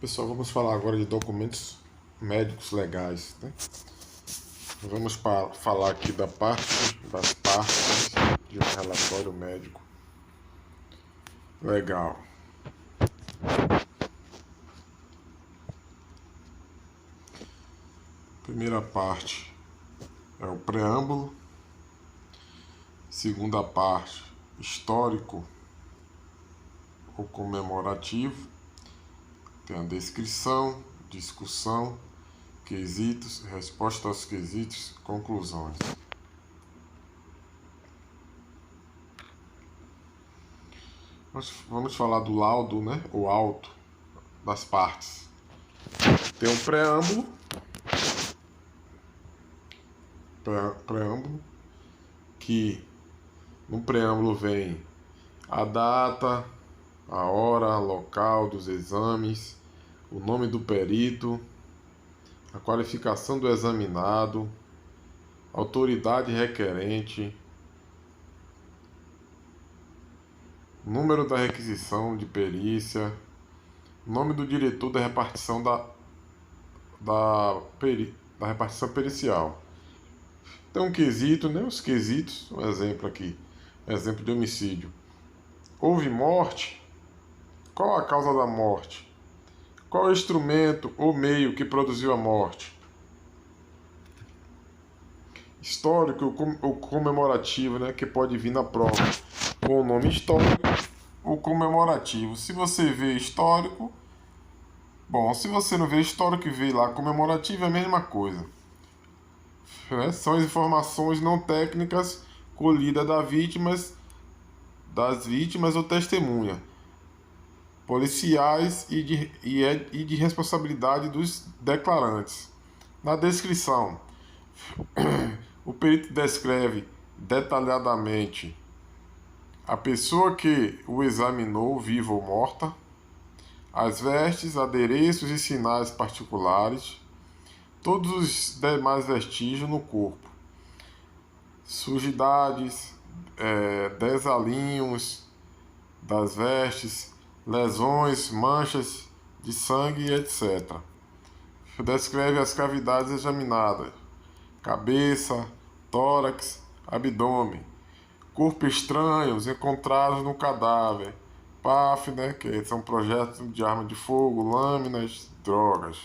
Pessoal, vamos falar agora de documentos médicos legais, né? Vamos falar aqui das partes de um relatório médico legal. Primeira parte é o preâmbulo. Segunda parte, histórico ou comemorativo. Tem a descrição, discussão, quesitos, resposta aos quesitos, conclusões. Vamos falar do laudo, né? O auto das partes. Tem um preâmbulo. Que no preâmbulo vem a data, a hora, local dos exames, o nome do perito, a qualificação do examinado, autoridade requerente, número da requisição de perícia, nome do diretor da repartição da repartição pericial. Tem um quesito, né? Os quesitos, um exemplo aqui, exemplo de homicídio. Houve morte? Qual a causa da morte? Qual o instrumento ou meio que produziu a morte? Histórico ou comemorativo, né? Que pode vir na prova com o nome histórico ou comemorativo. Se você vê histórico, bom, se você não vê histórico e vê lá comemorativo, é a mesma coisa. São as informações não técnicas colhidas das vítimas ou testemunha, policiais e de responsabilidade dos declarantes. Na descrição, o perito descreve detalhadamente a pessoa que o examinou, viva ou morta, as vestes, adereços e sinais particulares, todos os demais vestígios no corpo, sujidades, desalinhos das vestes, lesões, manchas de sangue, etc. Descreve as cavidades examinadas, cabeça, tórax, abdômen, corpo estranhos encontrados no cadáver, PAF, né, que são projetos de arma de fogo, lâminas, drogas.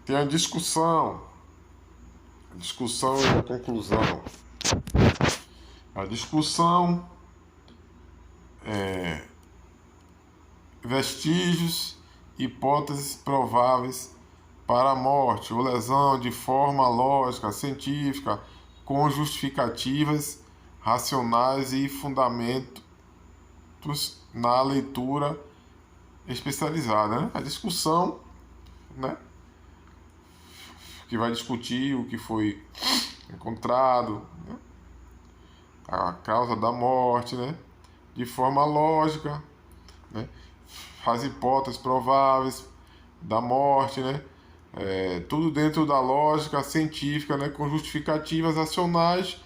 Tem a discussão e a conclusão. A discussão é vestígios, hipóteses prováveis para a morte ou lesão de forma lógica, científica, com justificativas racionais e fundamentos na leitura especializada, né? A discussão, né? Que vai discutir o que foi encontrado, né? A causa da morte, né? De forma lógica, né? As hipóteses prováveis da morte, né? Tudo dentro da lógica científica, né? Com justificativas racionais,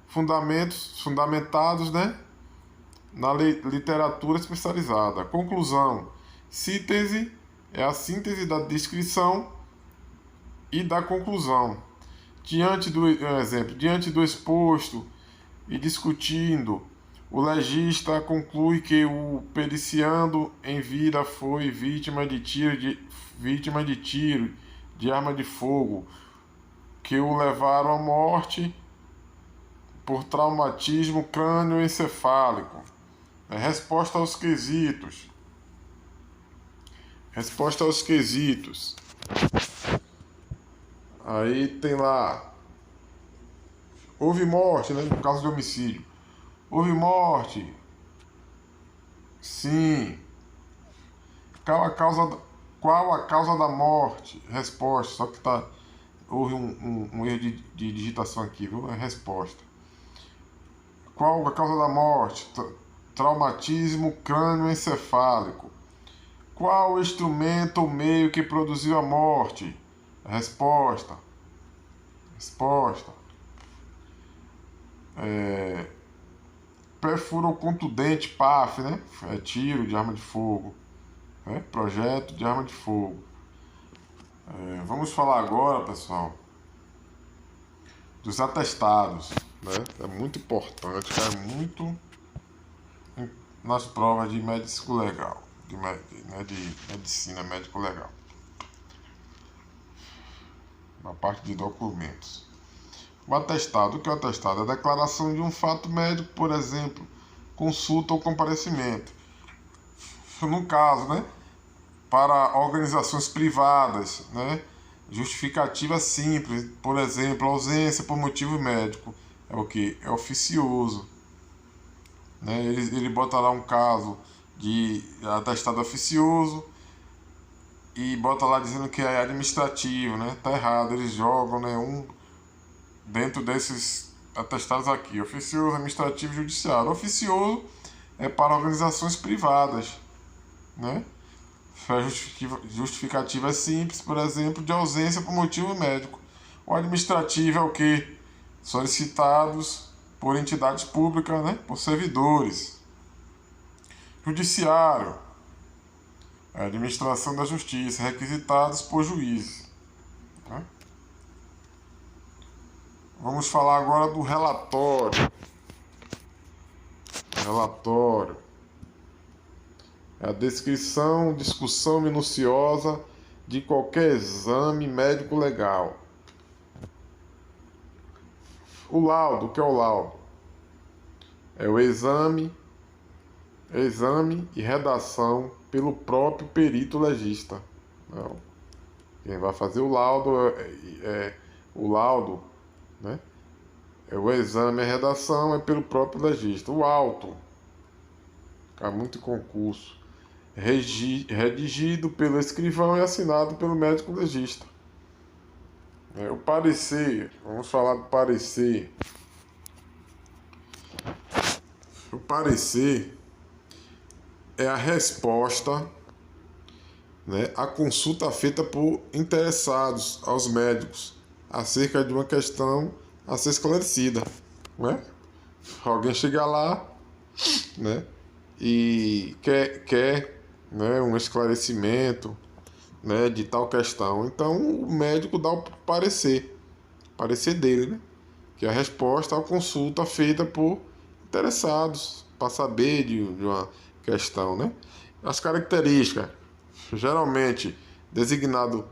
fundamentados, né? Na literatura especializada. Conclusão: síntese é a síntese da descrição e da conclusão. Diante do exposto e discutindo, o legista conclui que o periciando em vida foi vítima de tiro de arma de fogo, que o levaram à morte por traumatismo crânioencefálico. Resposta aos quesitos. Resposta aos quesitos. Aí tem lá, houve morte, né, no caso de homicídio. Houve morte? Sim. Qual a causa da morte? Resposta. Só que houve um erro de digitação aqui, viu? É resposta. Qual a causa da morte? Traumatismo crânioencefálico. Qual o instrumento ou meio que produziu a morte? Resposta. Perfuro contundente, PAF, né? É tiro de arma de fogo. né? Projeto de arma de fogo. Vamos falar agora, pessoal, dos atestados, né? É muito importante, cai muito nas provas de médico legal, de medicina médico legal, na parte de documentos. O atestado, o que é o atestado? É a declaração de um fato médico, por exemplo, consulta ou comparecimento. No caso, né, para organizações privadas, né, justificativa simples, por exemplo, ausência por motivo médico, é o que? É oficioso. Né? Ele bota lá um caso de atestado oficioso e bota lá dizendo que é administrativo, né? Tá errado, eles jogam, né, dentro desses atestados aqui, oficioso, administrativo e judiciário. Oficioso é para organizações privadas, né? A justificativa é simples, por exemplo, de ausência por motivo médico. O administrativo é o que? Solicitados por entidades públicas, né? Por servidores. Judiciário é a administração da justiça, requisitados por juízes. Né? Vamos falar agora do relatório. Relatório é a descrição, discussão minuciosa de qualquer exame médico legal. O laudo, o que é o laudo? É o exame e redação pelo próprio perito legista. Não. Quem vai fazer o laudo o laudo, né? É o exame e a redação é pelo próprio legista. O auto, cai muito em concurso, redigido pelo escrivão e assinado pelo médico legista. O parecer, vamos falar do parecer. O parecer é a resposta, né, à consulta feita por interessados aos médicos acerca de uma questão a ser esclarecida, né? Alguém chega lá, né, e quer, né, um esclarecimento, né, de tal questão. Então o médico dá o parecer dele, né, que é a resposta à consulta feita por interessados para saber de uma questão, né? As características, geralmente designado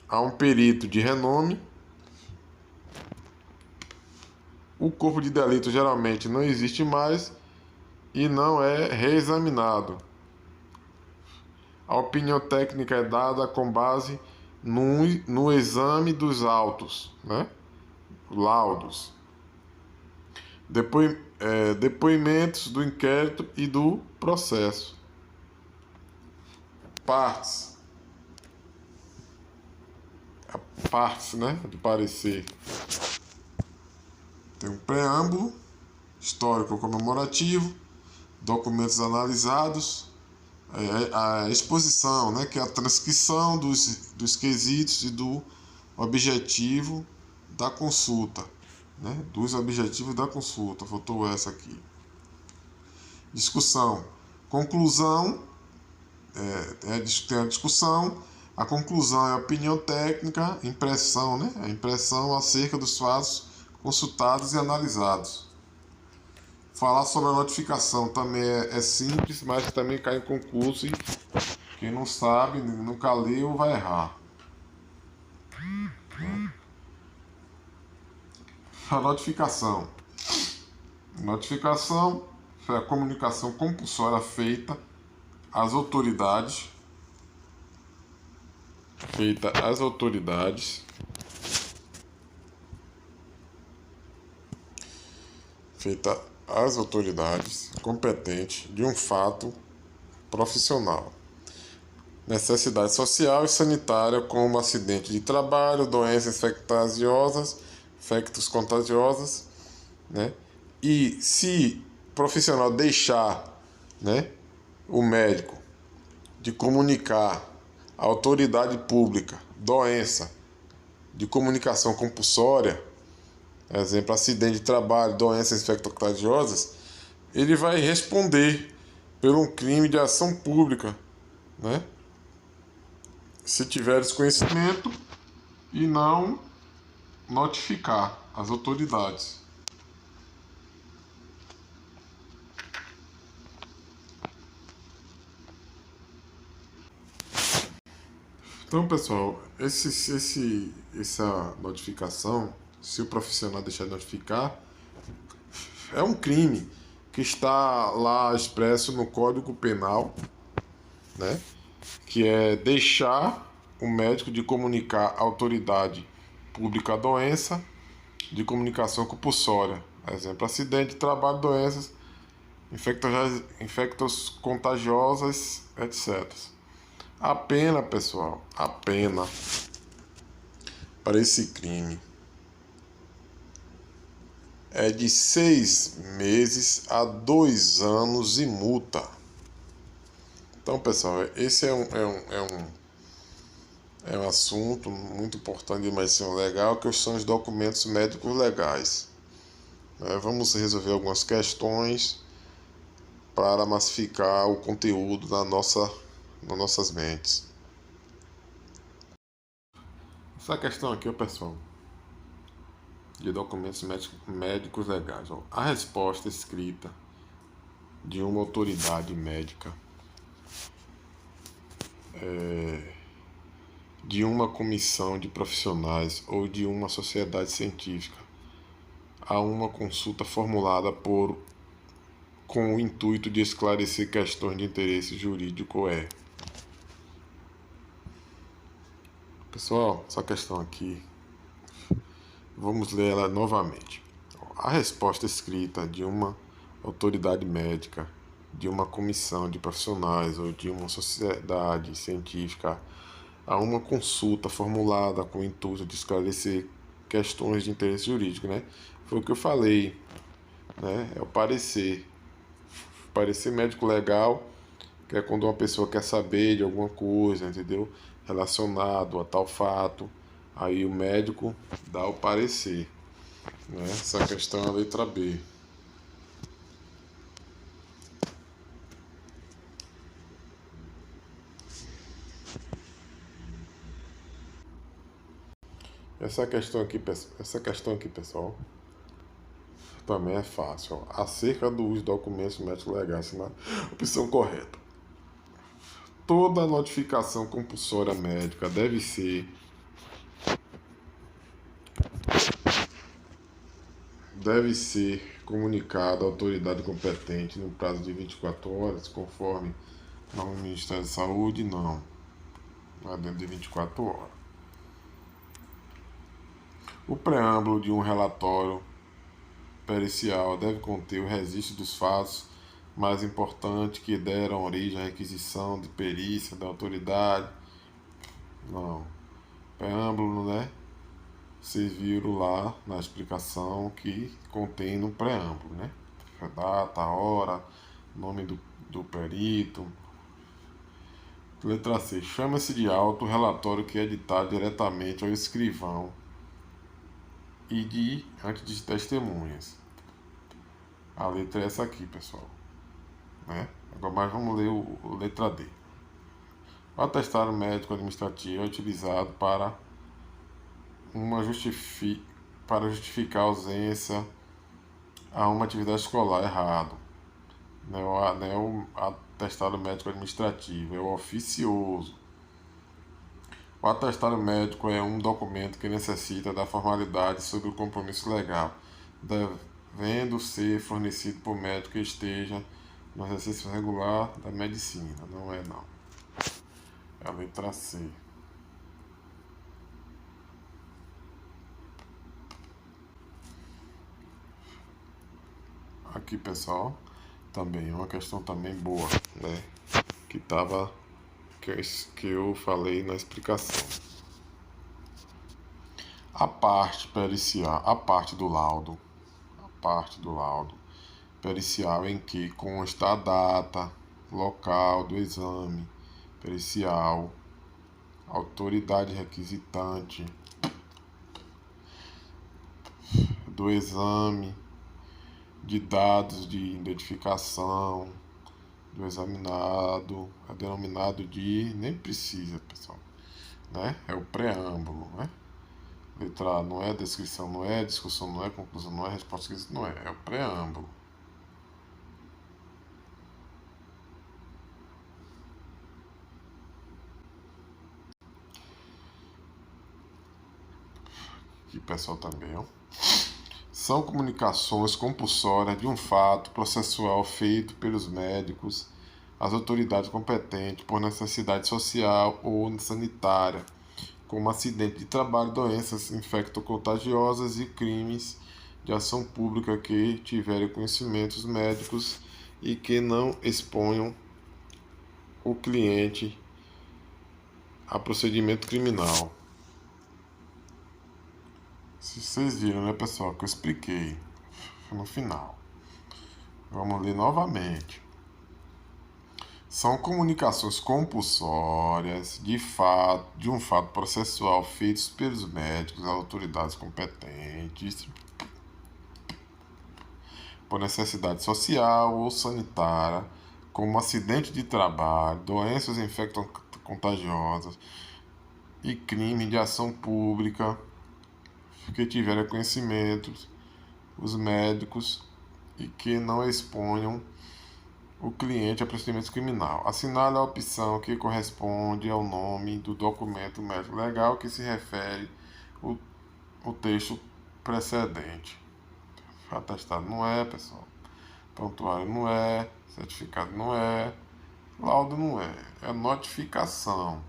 a um perito de renome. O corpo de delito geralmente não existe mais e não é reexaminado. A opinião técnica é dada com base no exame dos autos, né? Laudos. Depoimentos do inquérito e do processo. Partes. Partes, né, do parecer. Tem um preâmbulo, histórico comemorativo, documentos analisados, a exposição, né, que é a transcrição dos quesitos e do objetivo da consulta, né, dos objetivos da consulta. Faltou essa aqui. Discussão. Conclusão, tem a discussão. A conclusão é a opinião técnica, impressão, né, a impressão acerca dos fatos consultados e analisados. Falar sobre a notificação também é simples, mas também cai em concurso e quem não sabe, nunca leu, vai errar. A notificação. Notificação foi a comunicação compulsória feita às autoridades. Feita às autoridades competentes de um fato profissional, necessidade social e sanitária, como acidente de trabalho, doenças infectos contagiosos, né? E se o profissional deixar, né, o médico de comunicar à autoridade pública doença de comunicação compulsória, exemplo, acidente de trabalho, doenças infecto-contagiosas, ele vai responder por um crime de ação pública, né? Se tiveres conhecimento e não notificar as autoridades. Então, pessoal, essa notificação, se o profissional deixar de notificar, é um crime que está lá expresso no Código Penal, né? Que é deixar o médico de comunicar à autoridade pública a doença de comunicação compulsória. Exemplo, acidente de trabalho, doenças infectos contagiosas, etc. A pena, pessoal, a pena para esse crime é de 6 meses a 2 anos e multa. Então, pessoal, esse é um assunto muito importante de medicina legal, que são os documentos médicos legais. Vamos resolver algumas questões para massificar o conteúdo nas nossas mentes. Essa questão aqui, pessoal, de documentos médicos legais. A resposta escrita de uma autoridade médica, de uma comissão de profissionais ou de uma sociedade científica a uma consulta formulada com o intuito de esclarecer questões de interesse jurídico é. Pessoal, essa questão aqui, vamos ler ela novamente. A resposta escrita de uma autoridade médica, de uma comissão de profissionais ou de uma sociedade científica a uma consulta formulada com o intuito de esclarecer questões de interesse jurídico, né? Foi o que eu falei, né? É o parecer. Parecer médico legal, que é quando uma pessoa quer saber de alguma coisa, entendeu? Relacionado a tal fato, aí o médico dá o parecer, né? Essa questão é a letra B. Essa questão aqui, pessoal, também é fácil. Acerca dos documentos médicos legais, na opção correta. Toda notificação compulsória médica deve ser comunicada à autoridade competente no prazo de 24 horas, conforme no Ministério da Saúde, não é dentro de 24 horas. O preâmbulo de um relatório pericial deve conter o registro dos fatos mais importantes que deram origem à requisição de perícia da autoridade. Não. Preâmbulo, né? Vocês viram lá na explicação que contém no preâmbulo, né? A data, a hora, nome do perito. Letra C. Chama-se de auto o relatório que é editado diretamente ao escrivão e antes de testemunhas. A letra é essa aqui, pessoal, né? Agora mais vamos ler o letra D. O atestado médico administrativo é utilizado para justificar a ausência a uma atividade escolar. Errado. Não é o atestado médico administrativo, é o oficioso. O atestado médico é um documento que necessita da formalidade sobre o compromisso legal, devendo ser fornecido por médico que esteja no exercício regular da medicina. Não é não. É a letra C. Aqui, pessoal, também uma questão também boa, né? Que eu falei na explicação. A parte pericial, a parte do laudo pericial em que consta a data, local do exame pericial, autoridade requisitante do exame, de dados de identificação, do examinado, é denominado de, nem precisa, pessoal, né? É o preâmbulo, né? Letra A não é descrição, não é discussão, não é conclusão, não é resposta, não é o preâmbulo. Aqui, pessoal, também, ó. São comunicações compulsórias de um fato processual feito pelos médicos, as autoridades competentes por necessidade social ou sanitária, como acidente de trabalho, doenças infecto-contagiosas e crimes de ação pública que tiverem conhecimentos médicos e que não exponham o cliente a procedimento criminal. Se vocês viram, né, pessoal, que eu expliquei no final. Vamos ler novamente. São comunicações compulsórias de um fato processual feitos pelos médicos, autoridades competentes, por necessidade social ou sanitária, como acidente de trabalho, doenças infecto-contagiosas e crime de ação pública, que tiverem conhecimentos os médicos e que não exponham o cliente a procedimento criminal. Assinale a opção que corresponde ao nome do documento médico legal que se refere o texto precedente. Atestado não é, pessoal. Prontuário não é. Certificado não é. Laudo não é. É notificação.